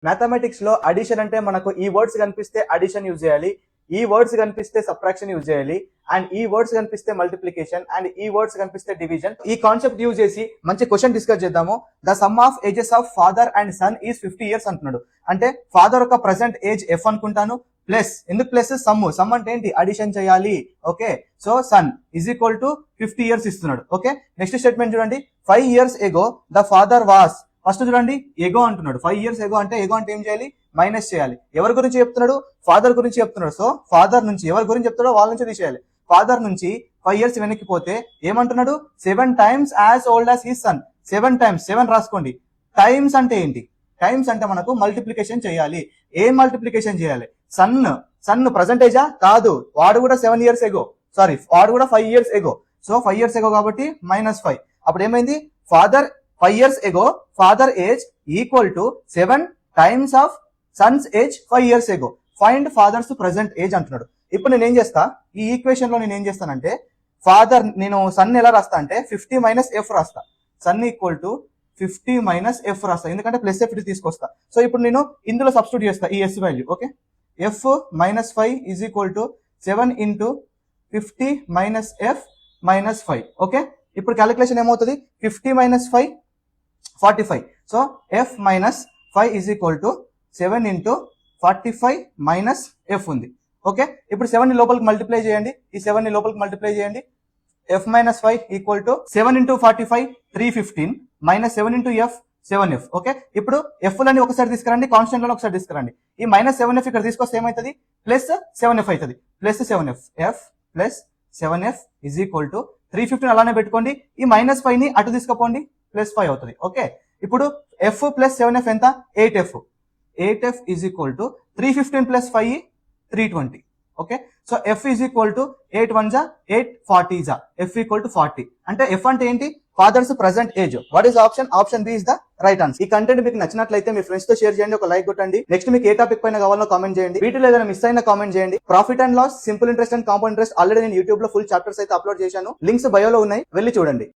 Mathematics లో addition అంటే మనకు ఈ వర్డ్స్ కనిపిస్తే అడిషన్ యూజ్ చేయాలి, ఈ వర్డ్స్ కనిపిస్తే సబ్ట్రాక్షన్ యూజ్ చేయాలి, అండ్ ఈ వర్డ్స్ కనిపిస్తే మల్టిప్లికేషన్, అండ్ ఈ వర్డ్స్ కనిపిస్తే డివిజన్. ఈ కాన్సెప్ట్ యూజ్ చేసి మంచి క్వశ్చన్ డిస్కస్ చేద్దాము. The sum of ages of father and son is 50 years అంటున్నాడు. అంటే ఫాదర్ యొక్క ప్రెసెంట్ ఏజ్ ఎఫ్ అనుకుంటాను, ప్లస్ ఎందుకు ప్లస్ సమ్ అంటే ఏంటి అడిషన్ చేయాలి. Okay, so son is equal to 50 years ఇస్తున్నాడు. ఓకే, నెక్స్ట్ స్టేట్మెంట్ చూడండి. 5 years ago the father was, first చూడండి ఎగో అంటున్నాడు. 5 years ఎగో అంటే ఏం చేయాలి, మైనస్ చేయాలి. ఎవరి గురించి చెప్తున్నాడు, ఫాదర్ గురించి చెప్తున్నాడు. సో ఫాదర్ నుంచి ఎవరి గురించి చెప్తాడో వాళ్ళ నుంచి తీసేయాలి. ఫాదర్ నుంచి 5 years వెనక్కి పోతే ఏమంటున్నాడు, 7 times as old as his son. 7 times, 7 రాసుకోండి. టైమ్స్ అంటే ఏంటి, టైమ్స్ అంటే మనకు మల్టిప్లికేషన్ చేయాలి. ఏం మల్టిప్లికేషన్ చేయాలి, సన్ ప్రజెంటేజా కాదు, వాడు కూడా 7 years ఎగో, సారీ వాడు కూడా 5 years ఎగో. సో 5 years ఎగో కాబట్టి -5. అప్పుడు ఏమైంది, father 5 years ago father age equal to 7 times of son's age 5 years ago. Find father's present age అంటున్నాడు. ఇప్పుడు నేను ఏం చేస్తా, ఈ ఈక్వేషన్ లో నేను ఏం చేస్తానంటే ఫాదర్, నేను సన్ ఎలా రాస్తా అంటే 50 - f రాస్తా. సన్ ఈక్వల్ టు 50 - f రాస్తా, ఎందుకంటే ప్లస్ ఎఫ్ తీసుకొస్తా. సో ఇప్పుడు నేను ఇందులో సబ్స్టిట్యూట్ చేస్తా ఈ S value. Okay, f -5 is equal to 7 into 50 - f -5. Okay, ఇప్పుడు క్యాలిక్యులేషన్ ఏమవుతుంది, 50 - 5 45. So f - 5 is equal to 7 into 45 - f ఉంది. ఓకే, ఇప్పుడు 7 ని లోపలికి మల్టిప్లై చేయండి, ఈ 7 ని లోపలికి మల్టిప్లై చేయండి. f - 5 equal to 7 into 45 315 -7 into f 7f. Okay, ఇప్పుడు f లని ఒకసారి తీసుకురండి, కాన్స్టెంట్ లను ఒకసారి తీసుకురండి. ఈ -7f ఇక్కడ తీసుకొస్తే ఏమవుతుంది, +7f అవుతుంది. +7f, f +7f is equal to 315 అలానే పెట్టుకోండి. ఈ -5 ని అటు తీసుకుపోండి, +5 అవుతుంది. ఓకే, ఇప్పుడు f + 7f ఎంత, 8f. 8f is equal to 315 + 5 320. Okay, so f is equal to 8 1 8 40 f equal to 40. అంటే f అంటే ఏంటి, father's present age. What is option, option B is the right answer. ఈ కంటెంట్ మీకు నచ్చినట్లయితే మీ friends తో share చేయండి, ఒక లైక్ కొట్టండి. నెక్స్ట్ మీకు ఏ టాపిక్ పైన కావాలో కామెంట్ చేయండి. వీటిలో ఏదైనా మిస్ అయినా కామెంట్ చేయండి. Profit and loss, simple interest and compound interest already నేను యూట్యూబ్ లో ఫుల్ చాప్టర్స్ అయితే అప్లోడ్ చేశాను. లింక్స్ బయోలో ఉన్నాయి, వెళ్ళి చూడండి.